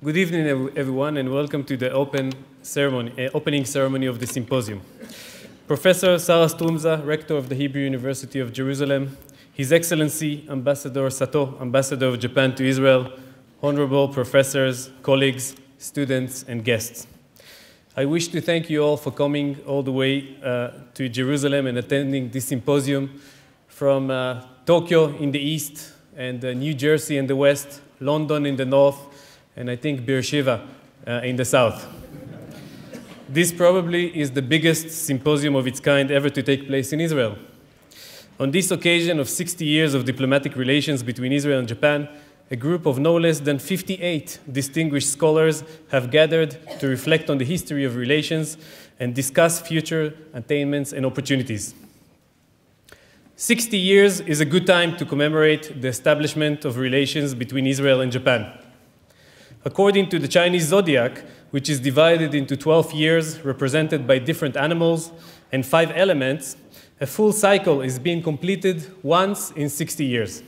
Good evening, everyone, and welcome to the opening ceremony of the Symposium. Professor Sarah Stroumsa, Rector of the Hebrew University of Jerusalem, His Excellency Ambassador Sato, Ambassador of Japan to Israel, honorable professors, colleagues, students, and guests. I wish to thank you all for coming all the way to Jerusalem and attending this symposium from Tokyo in the east and New Jersey in the west, London in the north, and I think Beersheba in the south. This probably is the biggest symposium of its kind ever to take place in Israel. On this occasion of 60 years of diplomatic relations between Israel and Japan, a group of no less than 58 distinguished scholars have gathered to reflect on the history of relations and discuss future attainments and opportunities. 60 years is a good time to commemorate the establishment of relations between Israel and Japan. According to the Chinese zodiac, which is divided into 12 years represented by different animals and 5 elements, a full cycle is being completed once in 60 years.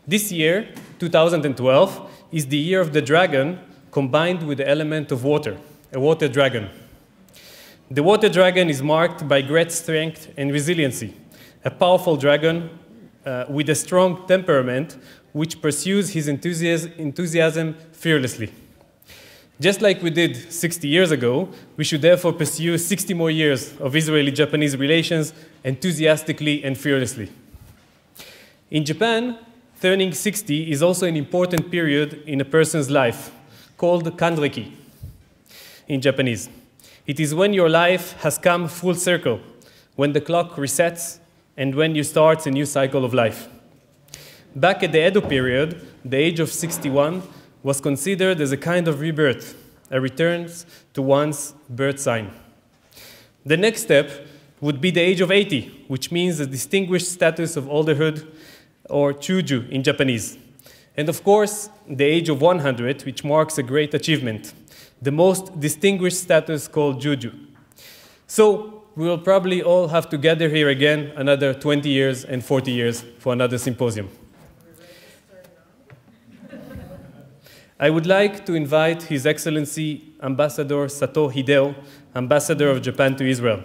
This year, 2012, is the year of the dragon combined with the element of water, a water dragon. The water dragon is marked by great strength and resiliency, a powerful dragon with a strong temperament which pursues his enthusiasm fearlessly. Just like we did 60 years ago, we should therefore pursue 60 more years of Israeli-Japanese relations enthusiastically and fearlessly. In Japan, turning 60 is also an important period in a person's life, called kanreki in Japanese. It is when your life has come full circle, when the clock resets, and when you start a new cycle of life. Back at the Edo period, the age of 61 was considered as a kind of rebirth, a return to one's birth sign. The next step would be the age of 80, which means a distinguished status of elderhood, or chuju in Japanese. And of course, the age of 100, which marks a great achievement, the most distinguished status called juju. So we will probably all have to gather here again another 20 years and 40 years for another symposium. I would like to invite His Excellency Ambassador Sato Hideo, Ambassador of Japan to Israel.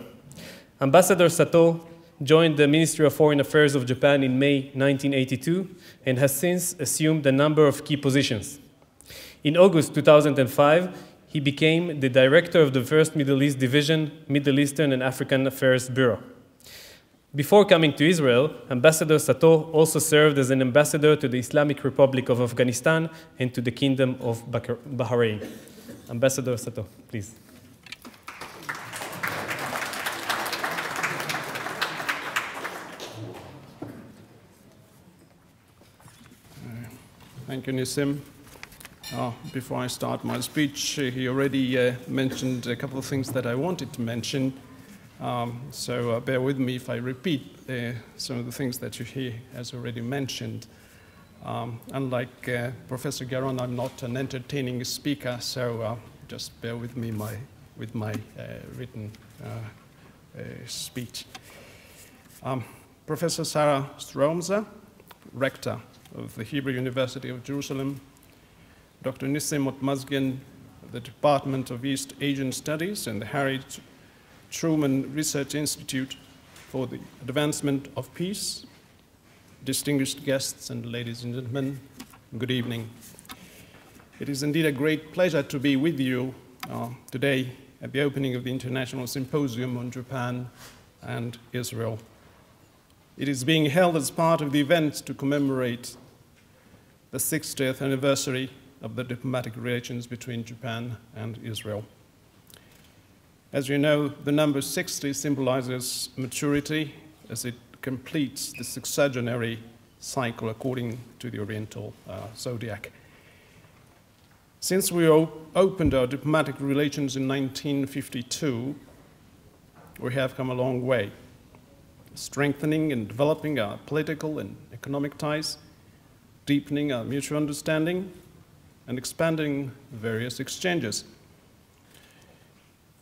Ambassador Sato joined the Ministry of Foreign Affairs of Japan in May 1982 and has since assumed a number of key positions. In August 2005, he became the director of the First Middle East Division, Middle Eastern and African Affairs Bureau. Before coming to Israel, Ambassador Sato also served as an ambassador to the Islamic Republic of Afghanistan and to the Kingdom of Bahrain. Ambassador Sato, please. Thank you, Nissim. Before I start my speech, he already mentioned a couple of things that I wanted to mention. So bear with me if I repeat some of the things that he has already mentioned. Unlike Professor Garon, I'm not an entertaining speaker, so just bear with me with my written speech. Professor Sarah Stroumsa, Rector of the Hebrew University of Jerusalem, Dr. Nissim Otmazgin of the Department of East Asian Studies and the Harry Truman Research Institute for the Advancement of Peace, distinguished guests and ladies and gentlemen, good evening. It is indeed a great pleasure to be with you today at the opening of the International Symposium on Japan and Israel. It is being held as part of the event to commemorate the 60th anniversary of the diplomatic relations between Japan and Israel. As you know, the number 60 symbolizes maturity as it completes the sexagenary cycle according to the Oriental zodiac. Since we opened our diplomatic relations in 1952, we have come a long way, strengthening and developing our political and economic ties, deepening our mutual understanding, and expanding various exchanges.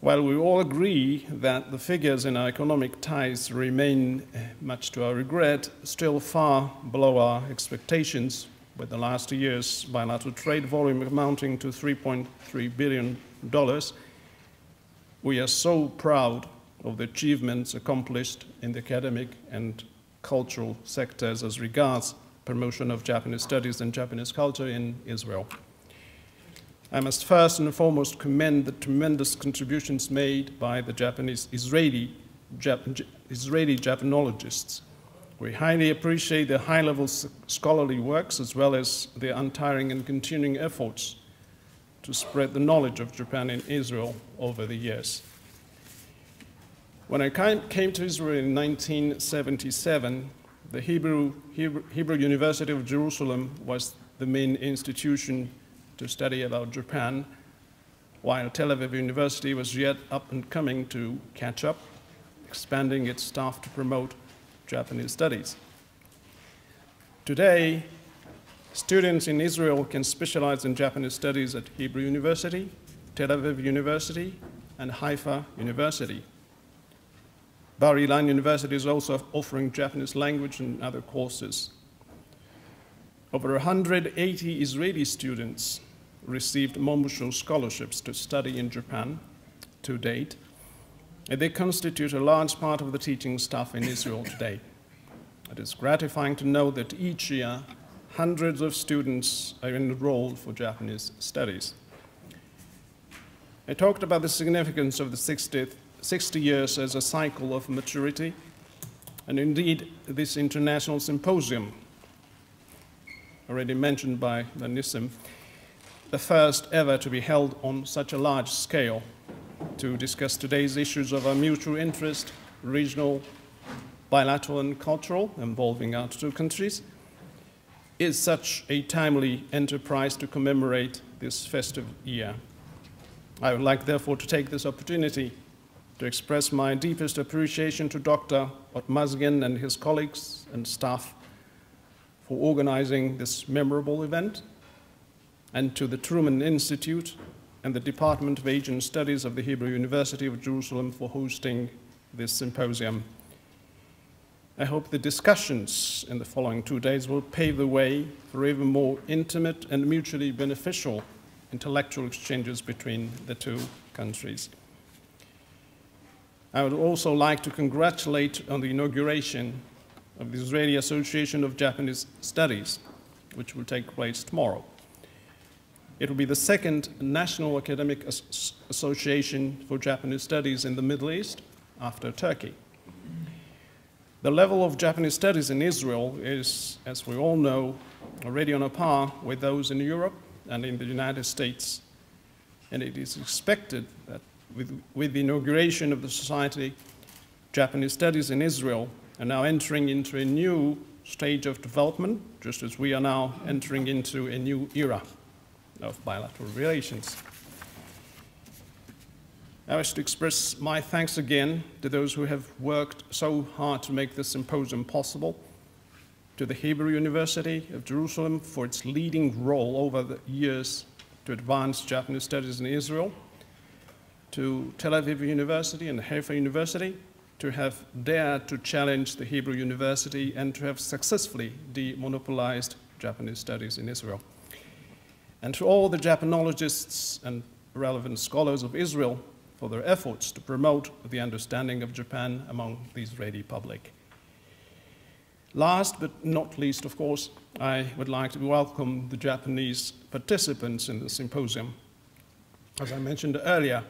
While we all agree that the figures in our economic ties remain, much to our regret, still far below our expectations, with the last 2 years' bilateral trade volume amounting to $3.3 billion, we are so proud of the achievements accomplished in the academic and cultural sectors as regards promotion of Japanese studies and Japanese culture in Israel. I must first and foremost commend the tremendous contributions made by the Israeli Japanologists. We highly appreciate their high-level scholarly works as well as their untiring and continuing efforts to spread the knowledge of Japan in Israel over the years. When I came to Israel in 1977, the Hebrew University of Jerusalem was the main institution to study about Japan, while Tel Aviv University was yet up and coming to catch up, expanding its staff to promote Japanese studies. Today, students in Israel can specialize in Japanese studies at Hebrew University, Tel Aviv University, and Haifa University. Bar Ilan University is also offering Japanese language and other courses. Over 180 Israeli students received Mombucho scholarships to study in Japan to date, and they constitute a large part of the teaching staff in Israel today. It is gratifying to know that each year, hundreds of students are enrolled for Japanese studies. I talked about the significance of the 60 years as a cycle of maturity, and indeed this international symposium, already mentioned by Nissim, the first ever to be held on such a large scale to discuss today's issues of our mutual interest, regional, bilateral, and cultural, involving our two countries, is such a timely enterprise to commemorate this festive year. I would like, therefore, to take this opportunity to express my deepest appreciation to Dr. Otmazgin and his colleagues and staff for organizing this memorable event, and to the Truman Institute and the Department of Asian Studies of the Hebrew University of Jerusalem for hosting this symposium. I hope the discussions in the following 2 days will pave the way for even more intimate and mutually beneficial intellectual exchanges between the two countries. I would also like to congratulate on the inauguration of the Israeli Association of Japanese Studies, which will take place tomorrow. It will be the second national academic association for Japanese studies in the Middle East after Turkey. The level of Japanese studies in Israel is, as we all know, already on a par with those in Europe and in the United States. And it is expected that with the inauguration of the Society, Japanese studies in Israel are now entering into a new stage of development, just as we are now entering into a new era of bilateral relations. I wish to express my thanks again to those who have worked so hard to make this symposium possible, to the Hebrew University of Jerusalem for its leading role over the years to advance Japanese studies in Israel, to Tel Aviv University and Haifa University to have dared to challenge the Hebrew University and to have successfully demonopolized Japanese studies in Israel. And to all the Japanologists and relevant scholars of Israel for their efforts to promote the understanding of Japan among the Israeli public. Last but not least, of course, I would like to welcome the Japanese participants in the symposium. As I mentioned earlier,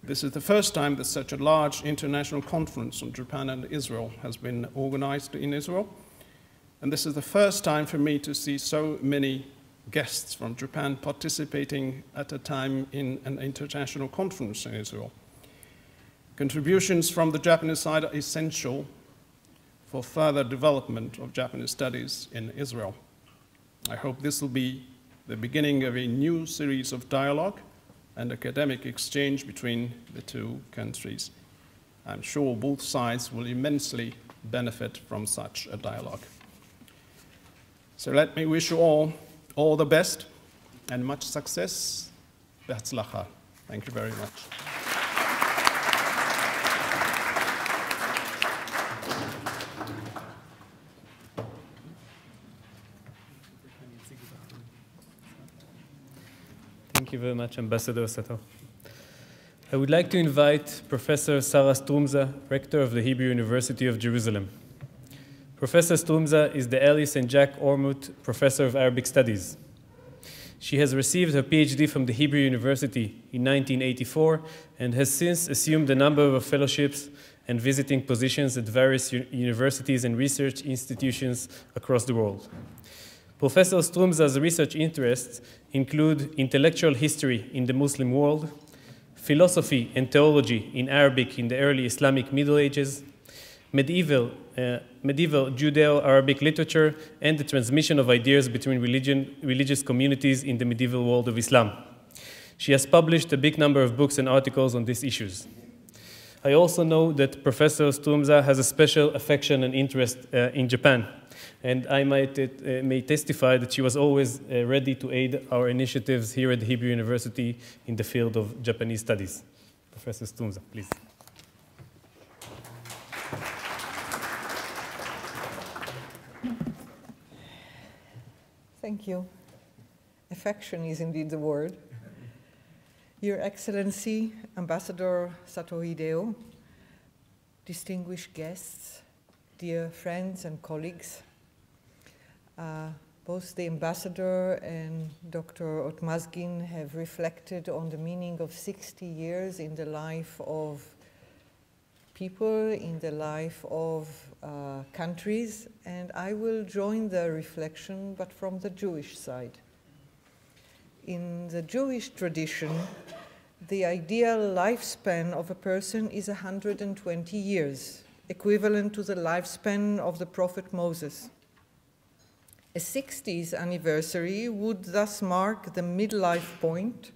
this is the first time that such a large international conference on Japan and Israel has been organized in Israel. And this is the first time for me to see so many guests from Japan participating at a time in an international conference in Israel. Contributions from the Japanese side are essential for further development of Japanese studies in Israel. I hope this will be the beginning of a new series of dialogue and academic exchange between the two countries. I'm sure both sides will immensely benefit from such a dialogue. So let me wish you all the best and much success. Be'atzlacha. Thank you very much. Thank you very much, Ambassador Sato. I would like to invite Professor Sarah Stroumsa, Rector of the Hebrew University of Jerusalem. Professor Stroumsa is the Elie St. Jacques Ormut Professor of Arabic Studies. She has received her PhD from the Hebrew University in 1984 and has since assumed a number of fellowships and visiting positions at various universities and research institutions across the world. Professor Stroumsa's research interests include intellectual history in the Muslim world, philosophy and theology in Arabic in the early Islamic Middle Ages, medieval Judeo-Arabic literature, and the transmission of ideas between religious communities in the medieval world of Islam. She has published a big number of books and articles on these issues. I also know that Professor Stroumsa has a special affection and interest in Japan, and I may testify that she was always ready to aid our initiatives here at the Hebrew University in the field of Japanese studies. Professor Stroumsa, please. Thank you. Affection is indeed the word. Your Excellency, Ambassador Sato Hideo, distinguished guests, dear friends and colleagues, both the Ambassador and Dr. Otmazgin have reflected on the meaning of 60 years in the life of people, in the life of countries, and I will join the reflection, but from the Jewish side. In the Jewish tradition, the ideal lifespan of a person is 120 years, equivalent to the lifespan of the prophet Moses. A 60th anniversary would thus mark the midlife point,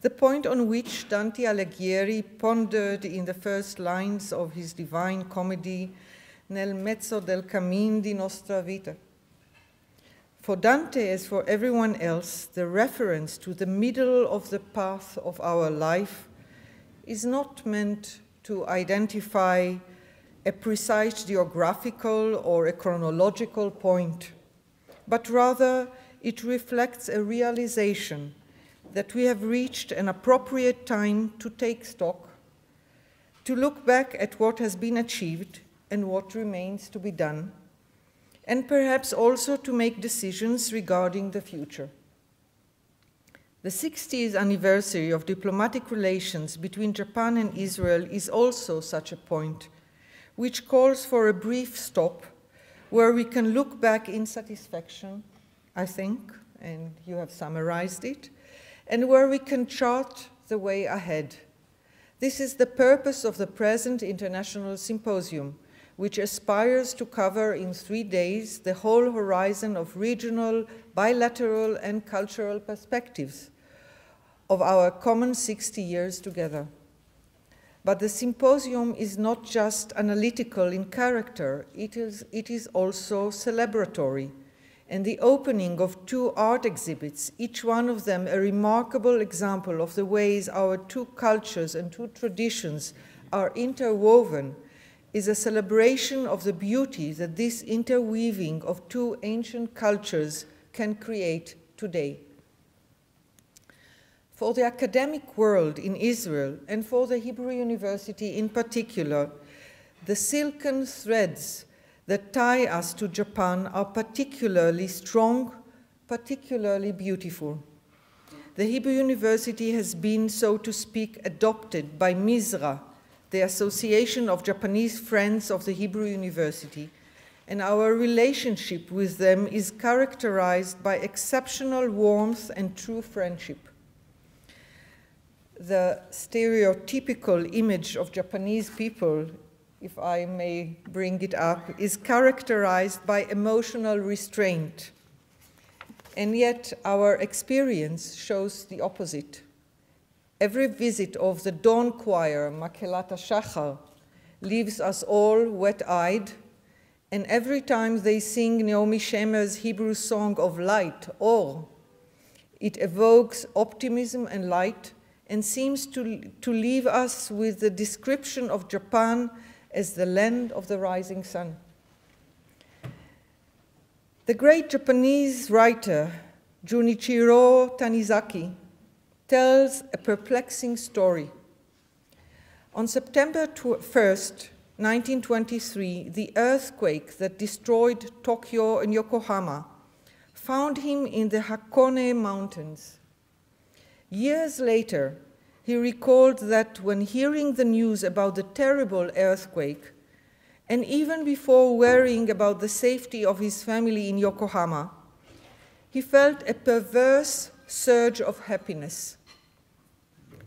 the point on which Dante Alighieri pondered in the first lines of his Divine Comedy, Nel mezzo del cammin di nostra vita. For Dante, as for everyone else, the reference to the middle of the path of our life is not meant to identify a precise geographical or a chronological point, but rather it reflects a realization that we have reached an appropriate time to take stock, to look back at what has been achieved and what remains to be done, and perhaps also to make decisions regarding the future. The 60th anniversary of diplomatic relations between Japan and Israel is also such a point, which calls for a brief stop where we can look back in satisfaction, I think, and you have summarized it, and where we can chart the way ahead. This is the purpose of the present International Symposium, which aspires to cover in 3 days the whole horizon of regional, bilateral, and cultural perspectives of our common 60 years together. But the symposium is not just analytical in character, it is also celebratory. And the opening of 2 art exhibits, each one of them a remarkable example of the ways our 2 cultures and 2 traditions are interwoven, is a celebration of the beauty that this interweaving of 2 ancient cultures can create today. For the academic world in Israel, and for the Hebrew University in particular, the silken threads that tie us to Japan are particularly strong, particularly beautiful. The Hebrew University has been, so to speak, adopted by Mizra, the Association of Japanese Friends of the Hebrew University, and our relationship with them is characterized by exceptional warmth and true friendship. The stereotypical image of Japanese people, if I may bring it up, is characterized by emotional restraint, and yet our experience shows the opposite. Every visit of the dawn choir, Makelat HaShachar, leaves us all wet-eyed, and every time they sing Naomi Shemer's Hebrew song of light, Or, it evokes optimism and light and seems to leave us with the description of Japan as the land of the rising sun. The great Japanese writer Junichiro Tanizaki tells a perplexing story. On September 1st, 1923, the earthquake that destroyed Tokyo and Yokohama found him in the Hakone Mountains. Years later, he recalled that when hearing the news about the terrible earthquake, and even before worrying about the safety of his family in Yokohama, he felt a perverse surge of happiness.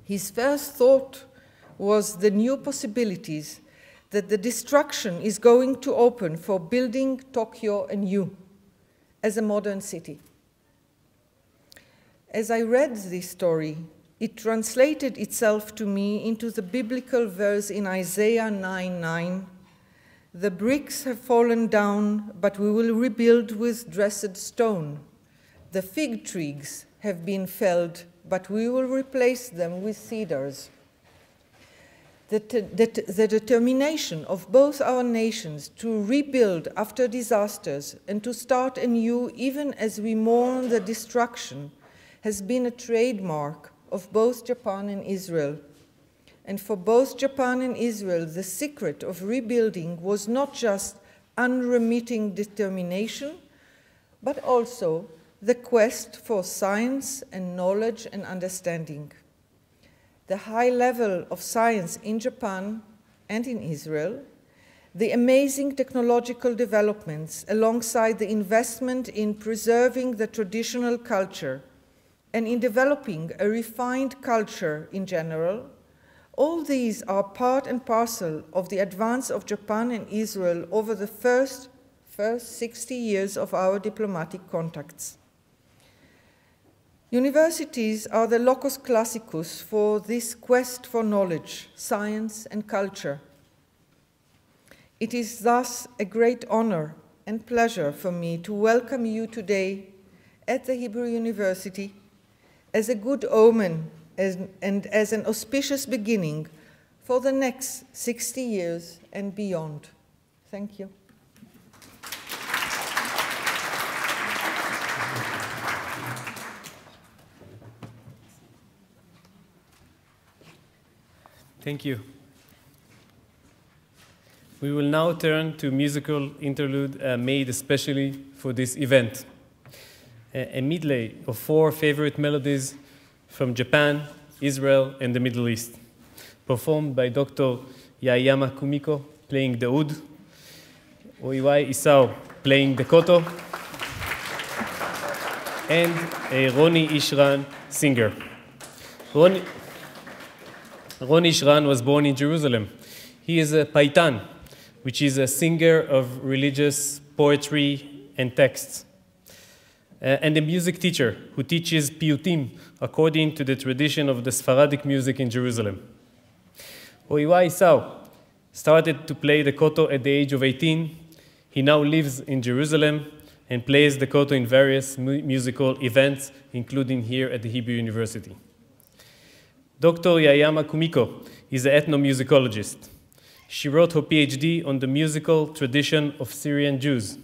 His first thought was the new possibilities that the destruction is going to open for building Tokyo anew as a modern city. As I read this story, it translated itself to me into the biblical verse in Isaiah 9:9. The bricks have fallen down, but we will rebuild with dressed stone. The fig trees have been felled, but we will replace them with cedars. The determination of both our nations to rebuild after disasters and to start anew even as we mourn the destruction has been a trademark of both Japan and Israel. And for both Japan and Israel, the secret of rebuilding was not just unremitting determination, but also the quest for science and knowledge and understanding. The high level of science in Japan and in Israel, the amazing technological developments alongside the investment in preserving the traditional culture and in developing a refined culture in general, all these are part and parcel of the advance of Japan and Israel over the first 60 years of our diplomatic contacts. Universities are the locus classicus for this quest for knowledge, science, and culture. It is thus a great honor and pleasure for me to welcome you today at the Hebrew University as a good omen and as an auspicious beginning for the next 60 years and beyond. Thank you. Thank you. We will now turn to musical interlude made especially for this event. A medley of 4 favorite melodies from Japan, Israel, and the Middle East, performed by Dr. Yayama Kumiko playing the oud, Oiwa Isao playing the Koto, and a Roni Ishran singer. Roni Ishran was born in Jerusalem. He is a paitan, which is a singer of religious poetry and texts, and a music teacher who teaches piyutim according to the tradition of the Sephardic music in Jerusalem. Oiwa Isao started to play the Koto at the age of 18. He now lives in Jerusalem and plays the Koto in various musical events, including here at the Hebrew University. Dr. Yayama Kumiko is an ethnomusicologist. She wrote her PhD on the musical tradition of Syrian Jews.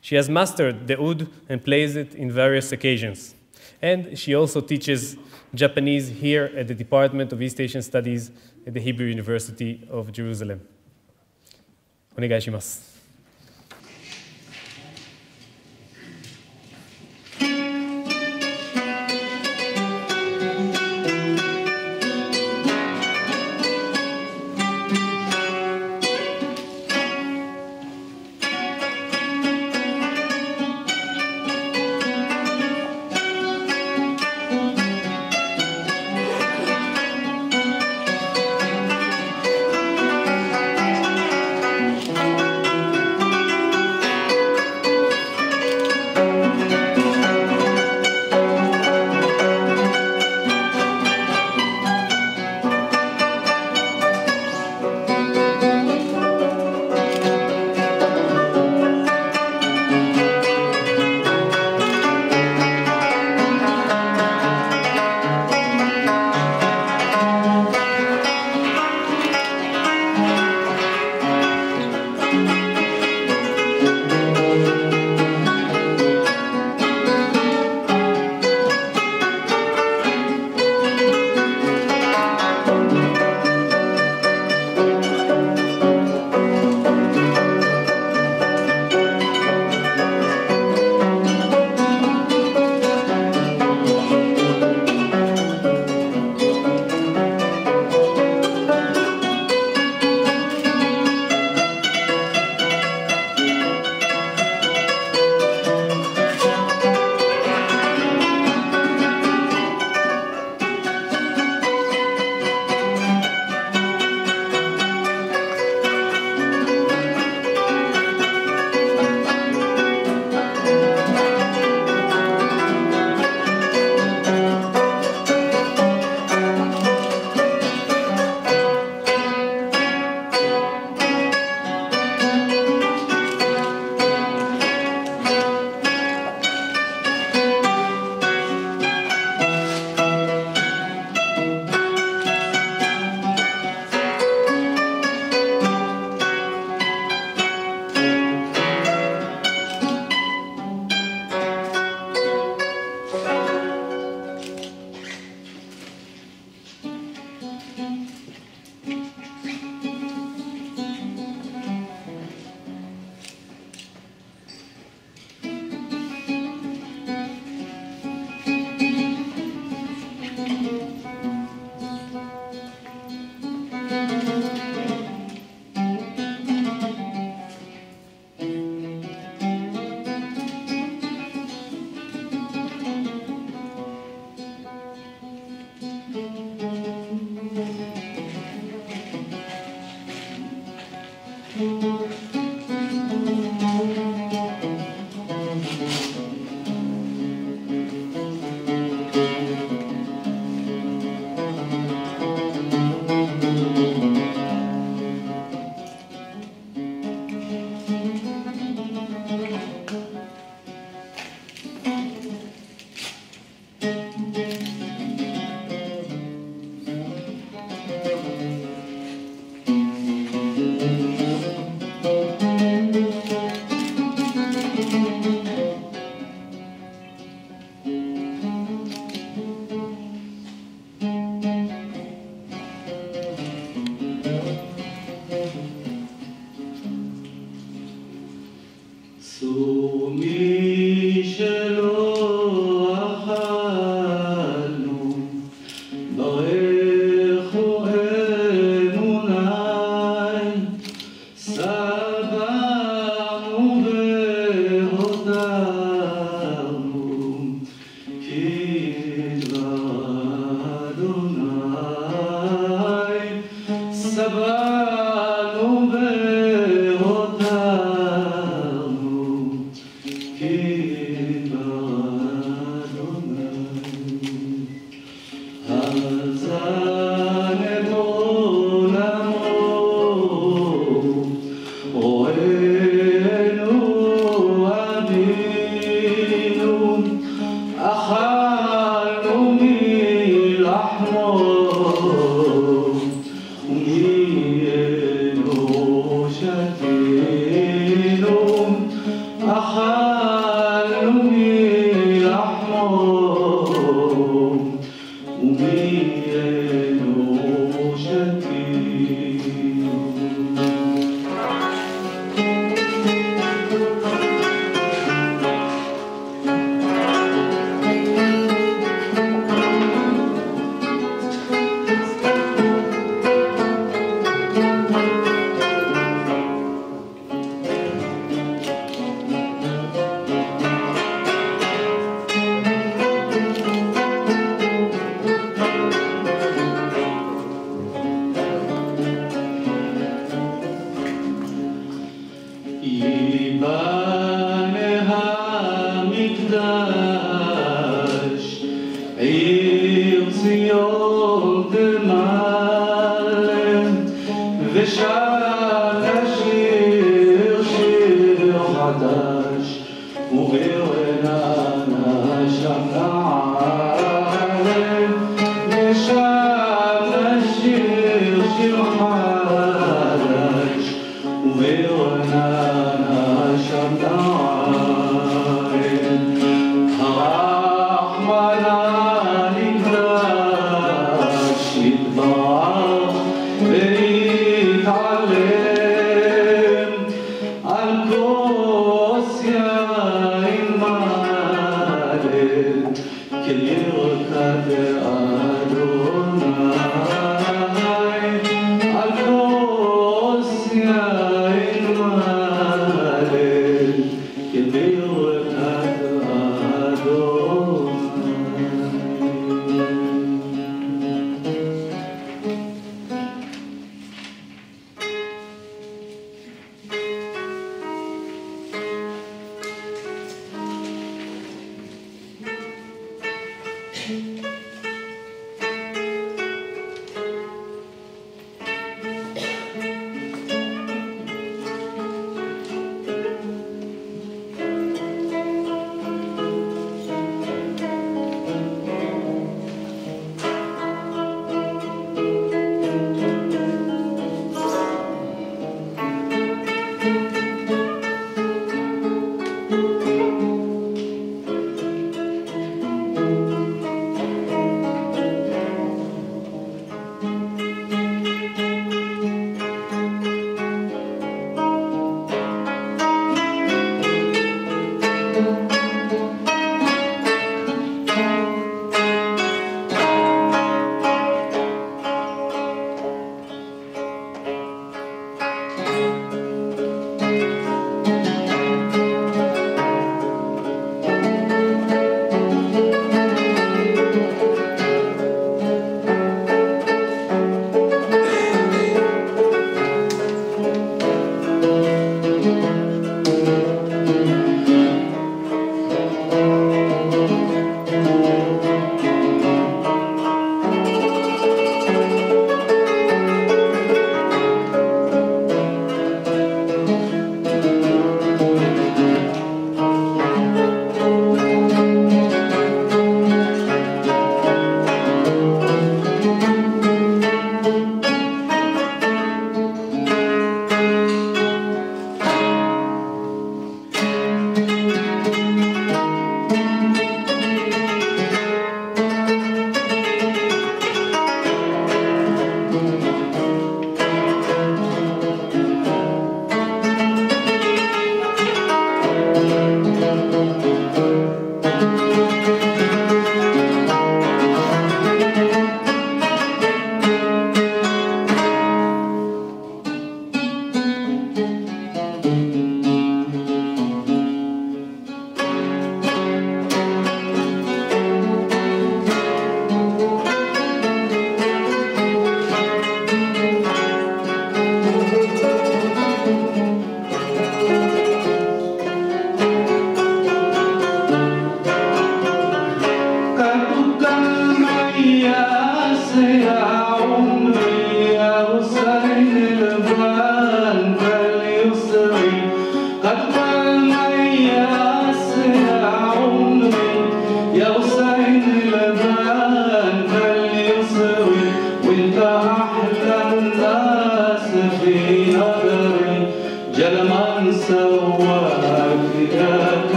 She has mastered the oud and plays it in various occasions. And she also teaches Japanese here at the Department of East Asian Studies at the Hebrew University of Jerusalem. Onegai shimasu.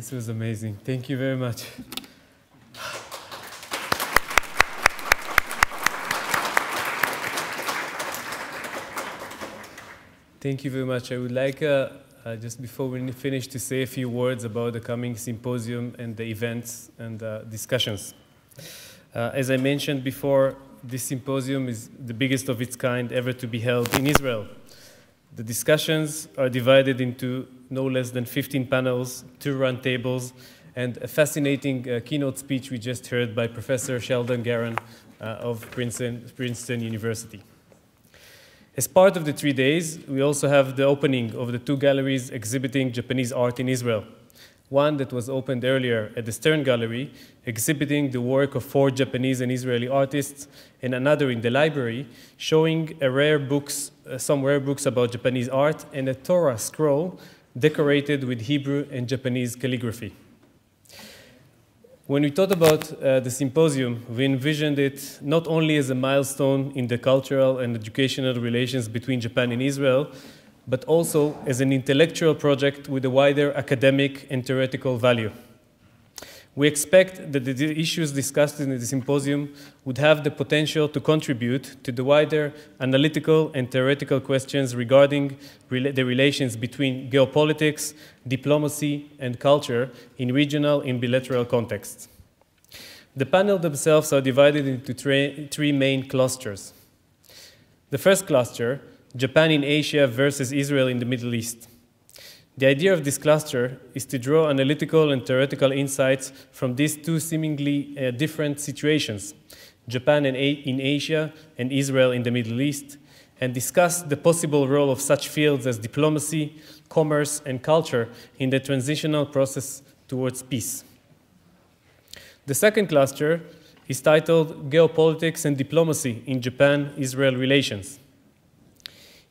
This was amazing. Thank you very much. Thank you very much. I would like, just before we finish, to say a few words about the coming symposium and the events and discussions. As I mentioned before, this symposium is the biggest of its kind ever to be held in Israel. The discussions are divided into no less than 15 panels, 2 round tables, and a fascinating keynote speech we just heard by Professor Sheldon Garan of Princeton University. As part of the 3 days, we also have the opening of the 2 galleries exhibiting Japanese art in Israel. One that was opened earlier at the Stern Gallery, exhibiting the work of 4 Japanese and Israeli artists, and another in the library, showing some rare books about Japanese art and a Torah scroll decorated with Hebrew and Japanese calligraphy. When we thought about the symposium, we envisioned it not only as a milestone in the cultural and educational relations between Japan and Israel, but also as an intellectual project with a wider academic and theoretical value. We expect that the issues discussed in the symposium would have the potential to contribute to the wider analytical and theoretical questions regarding the relations between geopolitics, diplomacy, and culture in regional and bilateral contexts. The panel themselves are divided into three main clusters. The first cluster, Japan in Asia versus Israel in the Middle East. The idea of this cluster is to draw analytical and theoretical insights from these two seemingly different situations, Japan in Asia and Israel in the Middle East, and discuss the possible role of such fields as diplomacy, commerce, and culture in the transitional process towards peace. The second cluster is titled Geopolitics and Diplomacy in Japan-Israel Relations.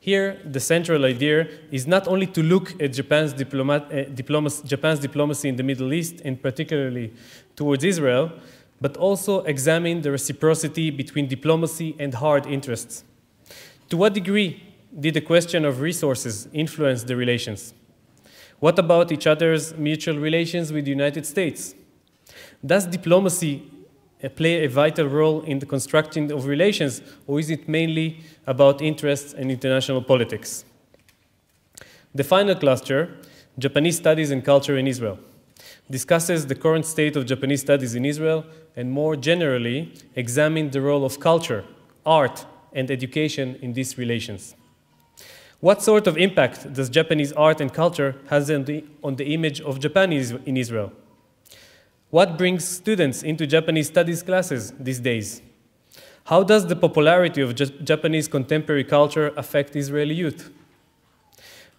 Here, the central idea is not only to look at Japan's diplomacy in the Middle East, and particularly towards Israel, but also examine the reciprocity between diplomacy and hard interests. To what degree did the question of resources influence the relations? What about each other's mutual relations with the United States? Does diplomacy play a vital role in the constructing of relations, or is it mainly about interests and international politics? The final cluster, Japanese Studies and Culture in Israel, discusses the current state of Japanese studies in Israel and more generally examines the role of culture, art, and education in these relations. What sort of impact does Japanese art and culture have on the image of Japan in Israel? What brings students into Japanese studies classes these days? How does the popularity of Japanese contemporary culture affect Israeli youth?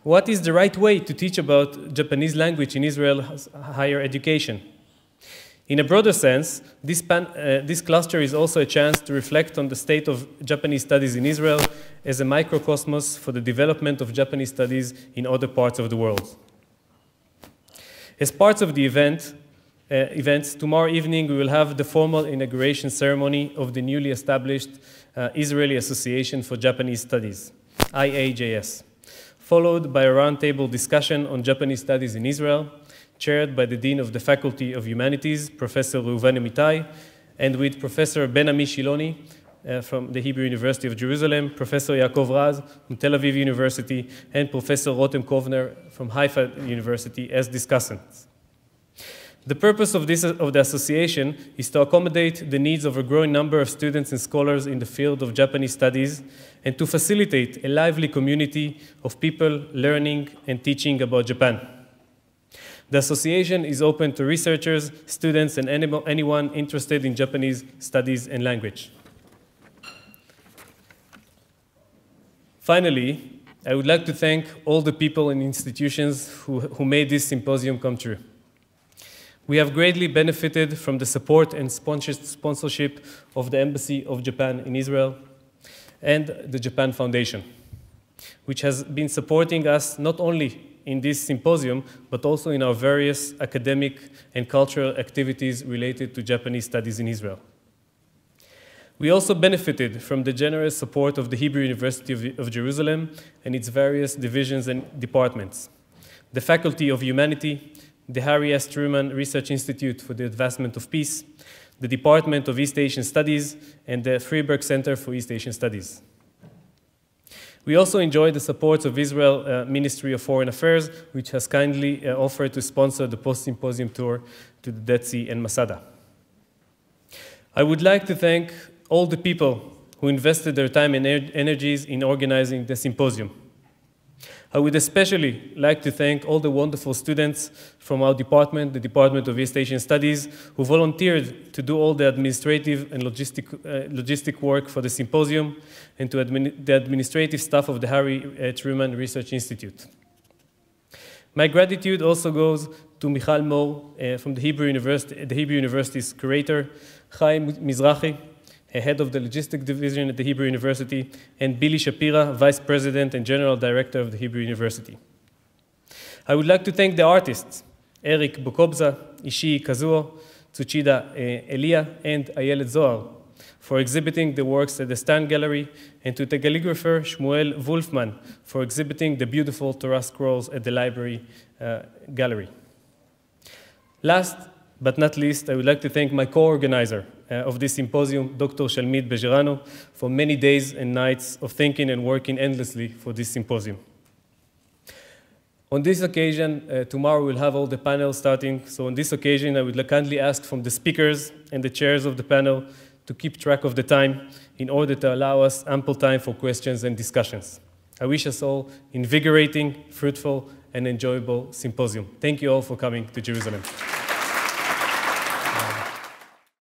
What is the right way to teach about Japanese language in Israel's higher education? In a broader sense, this cluster is also a chance to reflect on the state of Japanese studies in Israel as a microcosmos for the development of Japanese studies in other parts of the world. As parts of the events, tomorrow evening we will have the formal inauguration ceremony of the newly established Israeli Association for Japanese Studies, IAJS, followed by a roundtable discussion on Japanese studies in Israel, chaired by the Dean of the Faculty of Humanities, Professor Reuven Amitai, and with Professor Ben-Ami Shiloni from the Hebrew University of Jerusalem, Professor Yaakov Raz from Tel Aviv University, and Professor Rotem Kovner from Haifa University as discussants. The purpose of the association is to accommodate the needs of a growing number of students and scholars in the field of Japanese studies and to facilitate a lively community of people learning and teaching about Japan. The association is open to researchers, students, and anyone interested in Japanese studies and language. Finally, I would like to thank all the people and institutions who made this symposium come true. We have greatly benefited from the support and sponsorship of the Embassy of Japan in Israel and the Japan Foundation, which has been supporting us not only in this symposium, but also in our various academic and cultural activities related to Japanese studies in Israel. We also benefited from the generous support of the Hebrew University of Jerusalem and its various divisions and departments, the Faculty of Humanity, the Harry S. Truman Research Institute for the Advancement of Peace, the Department of East Asian Studies, and the Freiburg Center for East Asian Studies. We also enjoyed the support of Israel Ministry of Foreign Affairs, which has kindly offered to sponsor the post-symposium tour to the Dead Sea and Masada. I would like to thank all the people who invested their time and energies in organizing the symposium. I would especially like to thank all the wonderful students from our department, the Department of East Asian Studies, who volunteered to do all the administrative and logistic work for the symposium, and to the administrative staff of the Harry Truman Research Institute. My gratitude also goes to Michal Mor from the Hebrew University's curator, Chaim Mizrahi, head of the Logistic Division at the Hebrew University, and Billy Shapira, Vice President and General Director of the Hebrew University. I would like to thank the artists, Eric Bokobza, Ishii Kazuo, Tsuchida Elia, and Ayelet Zohar, for exhibiting the works at the Stan Gallery, and to the calligrapher Shmuel Wolfman for exhibiting the beautiful Torah scrolls at the library gallery. Last but not least, I would like to thank my co-organizer of this symposium, Dr. Shalmit Bejerano, for many days and nights of thinking and working endlessly for this symposium. On this occasion, tomorrow we'll have all the panels starting, so on this occasion I would kindly ask from the speakers and the chairs of the panel to keep track of the time in order to allow us ample time for questions and discussions. I wish us all invigorating, fruitful, and enjoyable symposium. Thank you all for coming to Jerusalem.